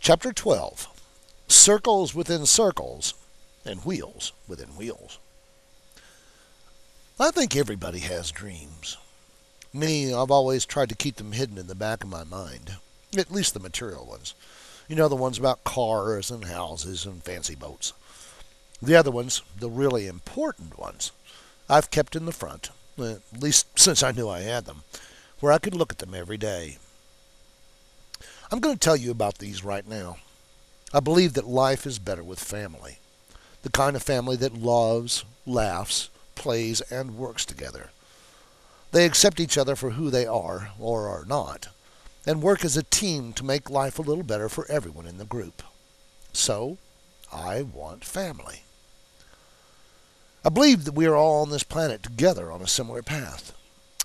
Chapter 12, Circles Within Circles and Wheels Within Wheels. I think everybody has dreams. Me, I've always tried to keep them hidden in the back of my mind. At least the material ones. You know, the ones about cars and houses and fancy boats. The other ones, the really important ones, I've kept in the front, at least since I knew I had them, where I could look at them every day. I'm going to tell you about these right now. I believe that life is better with family. The kind of family that loves, laughs, plays, and works together. They accept each other for who they are, or are not, and work as a team to make life a little better for everyone in the group. So, I want family. I believe that we are all on this planet together on a similar path.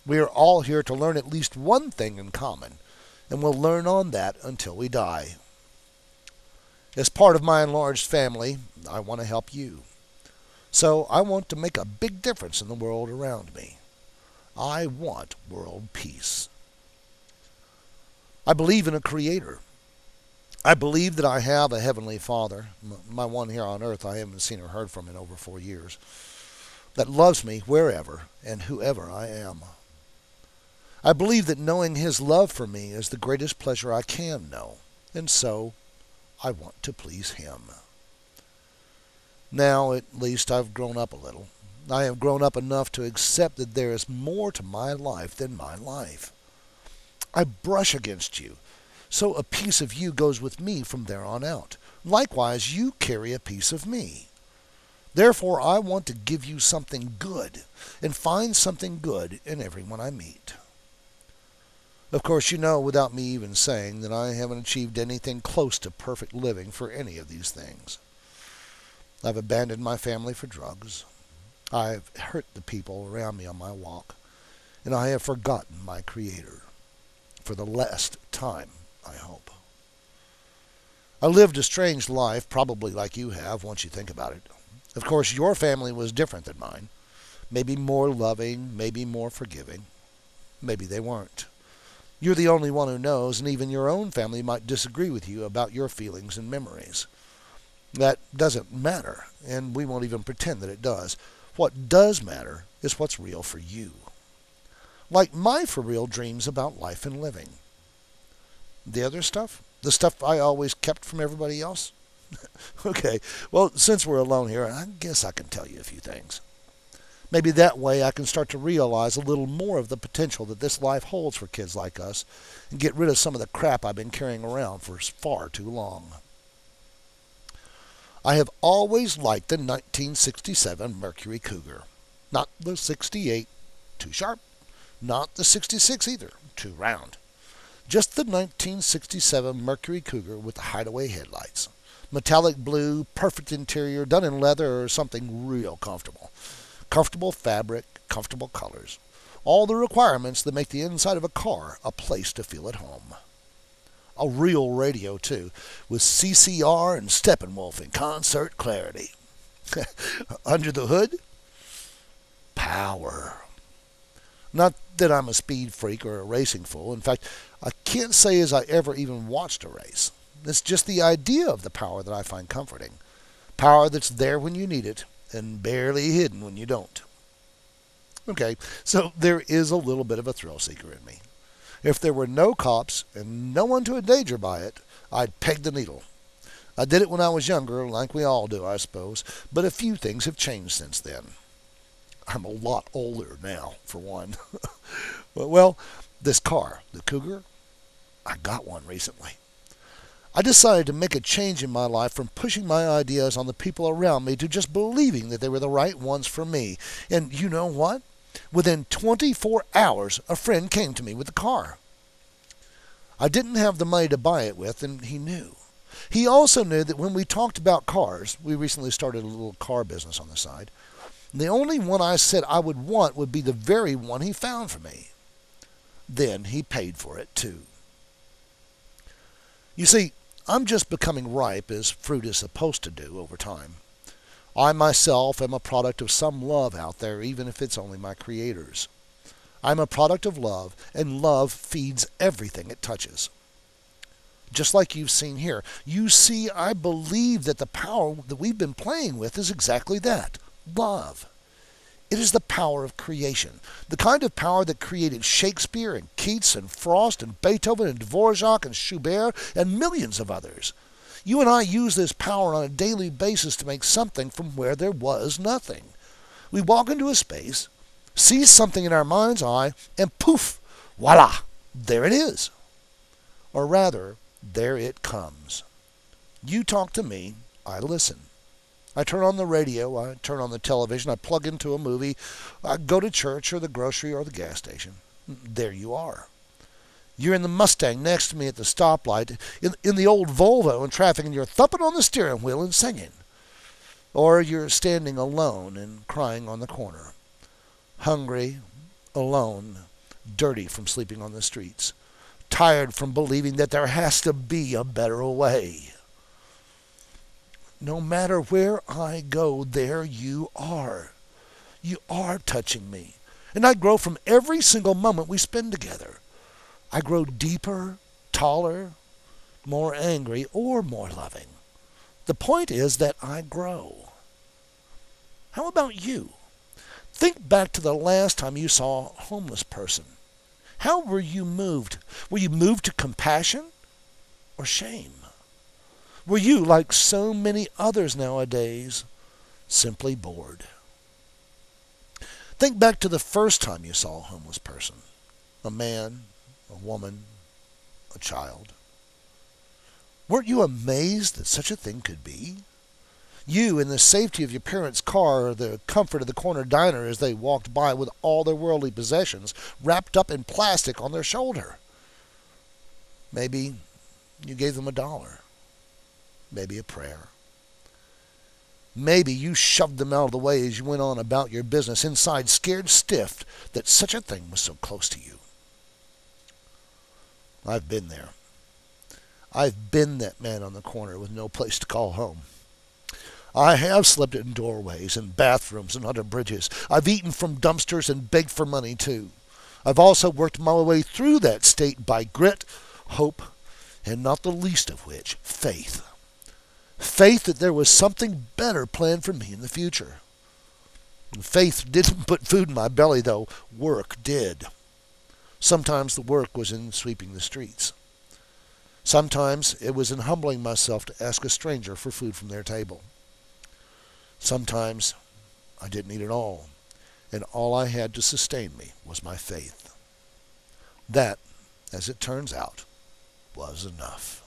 We are all here to learn at least one thing in common, and we'll learn on that until we die. As part of my enlarged family, I want to help you. So I want to make a big difference in the world around me. I want world peace. I believe in a creator. I believe that I have a heavenly Father, my one here on earth I haven't seen or heard from in over 4 years, that loves me wherever and whoever I am. I believe that knowing His love for me is the greatest pleasure I can know, and so I want to please Him. Now, at least I've grown up a little. I have grown up enough to accept that there is more to my life than my life. I brush against you, so a piece of you goes with me from there on out. Likewise, you carry a piece of me. Therefore, I want to give you something good and find something good in everyone I meet. Of course, you know without me even saying that I haven't achieved anything close to perfect living for any of these things. I've abandoned my family for drugs. I've hurt the people around me on my walk. And I have forgotten my Creator. For the last time, I hope. I lived a strange life, probably like you have, once you think about it. Of course, your family was different than mine. Maybe more loving, maybe more forgiving. Maybe they weren't. You're the only one who knows, and even your own family might disagree with you about your feelings and memories. That doesn't matter, and we won't even pretend that it does. What does matter is what's real for you. Like my for-real dreams about life and living. The other stuff? The stuff I always kept from everybody else? Okay, well, since we're alone here, I guess I can tell you a few things. Maybe that way I can start to realize a little more of the potential that this life holds for kids like us and get rid of some of the crap I've been carrying around for far too long. I have always liked the 1967 Mercury Cougar. Not the 68, too sharp. Not the 66 either, too round. Just the 1967 Mercury Cougar with the hideaway headlights. Metallic blue, perfect interior, done in leather or something real comfortable. Comfortable fabric, comfortable colors. All the requirements that make the inside of a car a place to feel at home. A real radio, too, with CCR and Steppenwolf in concert clarity. Under the hood? Power. Not that I'm a speed freak or a racing fool. In fact, I can't say as I ever even watched a race. It's just the idea of the power that I find comforting. Power that's there when you need it and barely hidden when you don't. Okay, so there is a little bit of a thrill seeker in me. If there were no cops and no one to endanger by it, I'd peg the needle. I did it when I was younger, like we all do, I suppose, but a few things have changed since then. I'm a lot older now, for one. Well, this car, the Cougar, I got one recently. I decided to make a change in my life from pushing my ideas on the people around me to just believing that they were the right ones for me. And you know what? Within 24 hours, a friend came to me with the car. I didn't have the money to buy it with, and he knew. He also knew that when we talked about cars, we recently started a little car business on the side, the only one I said I would want would be the very one he found for me. Then he paid for it, too. You see, I'm just becoming ripe as fruit is supposed to do over time. I myself am a product of some love out there, even if it's only my Creator's. I'm a product of love, and love feeds everything it touches. just like you've seen here. You see, I believe that the power that we've been playing with is exactly that, love. It is the power of creation, the kind of power that created Shakespeare and Keats and Frost and Beethoven and Dvorak and Schubert and millions of others. You and I use this power on a daily basis to make something from where there was nothing. We walk into a space, see something in our mind's eye, and poof, voila, there it is. Or rather, there it comes. You talk to me, I listen. I turn on the radio, I turn on the television, I plug into a movie, I go to church or the grocery or the gas station. There you are. You're in the Mustang next to me at the stoplight, in the old Volvo in traffic, and you're thumping on the steering wheel and singing. Or you're standing alone and crying on the corner. Hungry, alone, dirty from sleeping on the streets. Tired from believing that there has to be a better way. No matter where I go, there you are. You are touching me. And I grow from every single moment we spend together. I grow deeper, taller, more angry, or more loving. The point is that I grow. How about you? Think back to the last time you saw a homeless person. How were you moved? Were you moved to compassion or shame? Were you, like so many others nowadays, simply bored? Think back to the first time you saw a homeless person. A man, a woman, a child. Weren't you amazed that such a thing could be? You, in the safety of your parents' car or the comfort of the corner diner as they walked by with all their worldly possessions wrapped up in plastic on their shoulder. Maybe you gave them $1. Maybe a prayer. Maybe you shoved them out of the way as you went on about your business, inside scared stiff that such a thing was so close to you. I've been there. I've been that man on the corner with no place to call home. I have slept in doorways and bathrooms and under bridges. I've eaten from dumpsters and begged for money too. I've also worked my way through that state by grit, hope, and not the least of which, faith. Faith that there was something better planned for me in the future. Faith didn't put food in my belly, though. Work did. Sometimes the work was in sweeping the streets. Sometimes it was in humbling myself to ask a stranger for food from their table. Sometimes I didn't eat at all, and all I had to sustain me was my faith. That, as it turns out, was enough.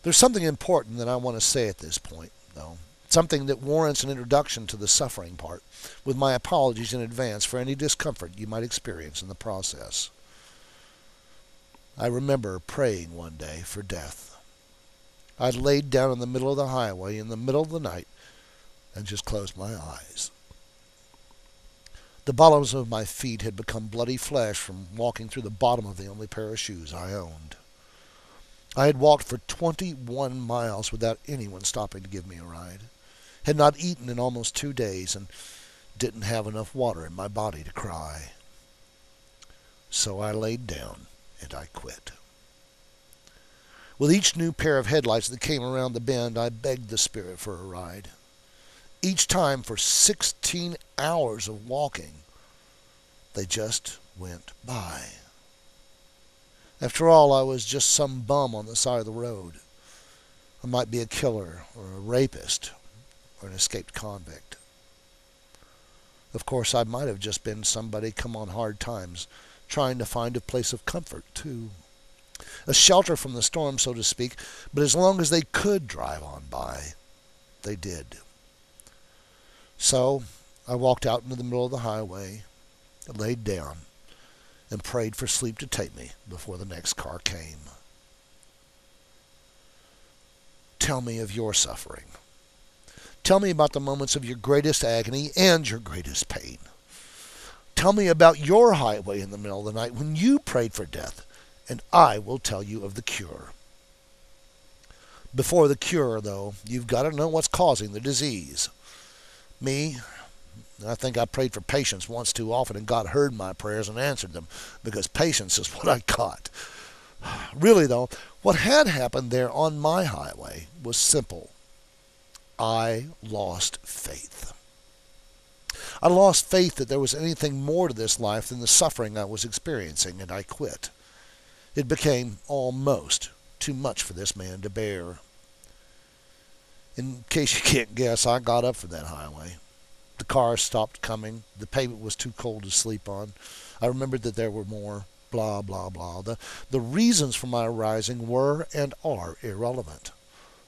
There's something important that I want to say at this point, though. Something that warrants an introduction to the suffering part, with my apologies in advance for any discomfort you might experience in the process. I remember praying one day for death. I laid down in the middle of the highway in the middle of the night and just closed my eyes. The bottoms of my feet had become bloody flesh from walking through the bottom of the only pair of shoes I owned. I had walked for 21 miles without anyone stopping to give me a ride, had not eaten in almost 2 days, and didn't have enough water in my body to cry. So I laid down and I quit. With each new pair of headlights that came around the bend, I begged the Spirit for a ride. Each time for 16 hours of walking, they just went by. After all, I was just some bum on the side of the road. I might be a killer or a rapist or an escaped convict. Of course, I might have just been somebody come on hard times, trying to find a place of comfort, too. A shelter from the storm, so to speak, but as long as they could drive on by, they did. So I walked out into the middle of the highway, laid down, and prayed for sleep to take me before the next car came. Tell me of your suffering. Tell me about the moments of your greatest agony and your greatest pain. Tell me about your highway in the middle of the night when you prayed for death, and I will tell you of the cure. Before the cure, though, you've got to know what's causing the disease. Me, I think I prayed for patience once too often, and God heard my prayers and answered them, because patience is what I got. Really, though, what had happened there on my highway was simple. I lost faith. I lost faith that there was anything more to this life than the suffering I was experiencing, and I quit. It became almost too much for this man to bear. In case you can't guess, I got up from that highway. The cars stopped coming. The pavement was too cold to sleep on. I remembered that there were more. Blah, blah, blah. The reasons for my arising were and are irrelevant.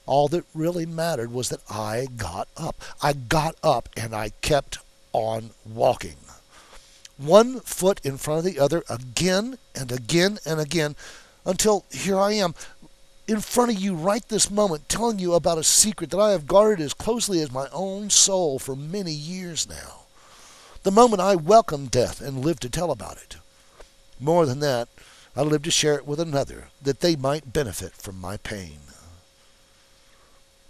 All that really mattered was that I got up. I got up and I kept on walking. One foot in front of the other again and again and again until here I am in front of you right this moment telling you about a secret that I have guarded as closely as my own soul for many years now. The moment I welcomed death and lived to tell about it. More than that, I lived to share it with another, that they might benefit from my pain.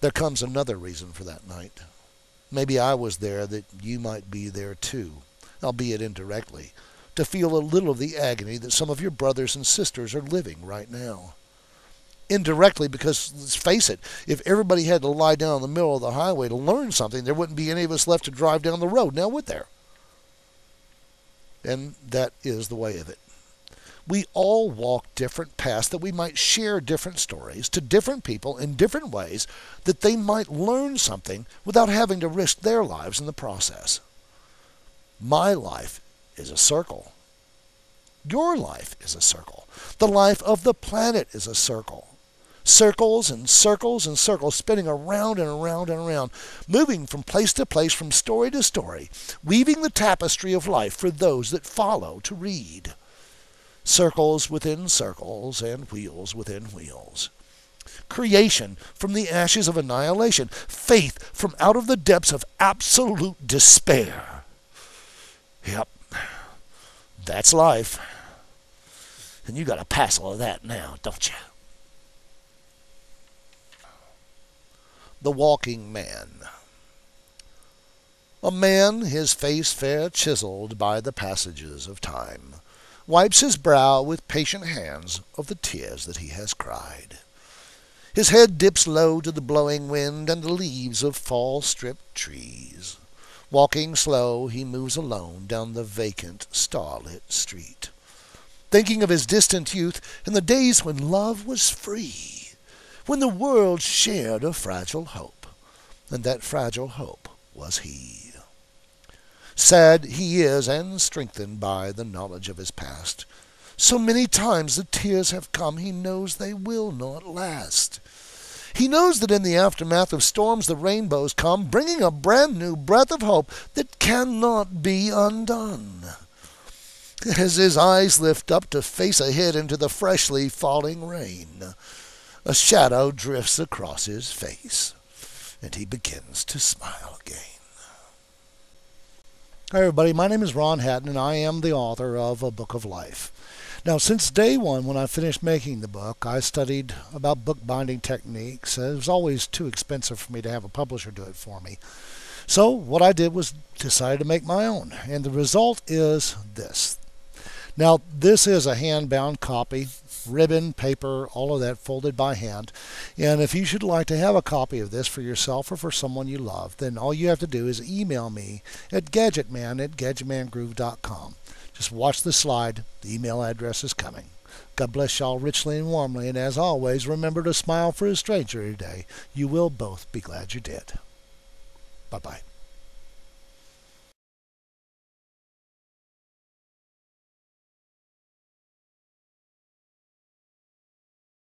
There comes another reason for that night. Maybe I was there that you might be there too, albeit indirectly, to feel a little of the agony that some of your brothers and sisters are living right now. Indirectly because, let's face it, if everybody had to lie down in the middle of the highway to learn something, there wouldn't be any of us left to drive down the road, now would there? And that is the way of it. We all walk different paths that we might share different stories to different people in different ways that they might learn something without having to risk their lives in the process. My life is a circle. Your life is a circle. The life of the planet is a circle. Circles and circles and circles spinning around and around and around, moving from place to place, from story to story, weaving the tapestry of life for those that follow to read. Circles within circles and wheels within wheels. Creation from the ashes of annihilation. Faith from out of the depths of absolute despair. Yep, that's life. And you got a passel of that now, don't you? The Walking Man. A man, his face fair chiseled by the passages of time, wipes his brow with patient hands of the tears that he has cried. His head dips low to the blowing wind and the leaves of fall-stripped trees. Walking slow, he moves alone down the vacant, starlit street, thinking of his distant youth and the days when love was free, when the world shared a fragile hope, and that fragile hope was he. Sad he is, and strengthened by the knowledge of his past. So many times the tears have come, he knows they will not last. He knows that in the aftermath of storms the rainbows come, bringing a brand new breath of hope that cannot be undone. As his eyes lift up to face ahead into the freshly falling rain, a shadow drifts across his face, and he begins to smile again. Hi everybody, my name is Ron Hatton, and I am the author of A Book of Life. Now, since day one, when I finished making the book, I studied about bookbinding techniques. It was always too expensive for me to have a publisher do it for me. So what I did was decide to make my own, and the result is this. Now, this is a hand-bound copy, ribbon, paper, all of that folded by hand. And if you should like to have a copy of this for yourself or for someone you love, then all you have to do is email me at gadgetman@gadgetmangroove.com. Just watch the slide. The email address is coming. God bless y'all richly and warmly, and as always, remember to smile for a stranger today. You will both be glad you did. Bye-bye.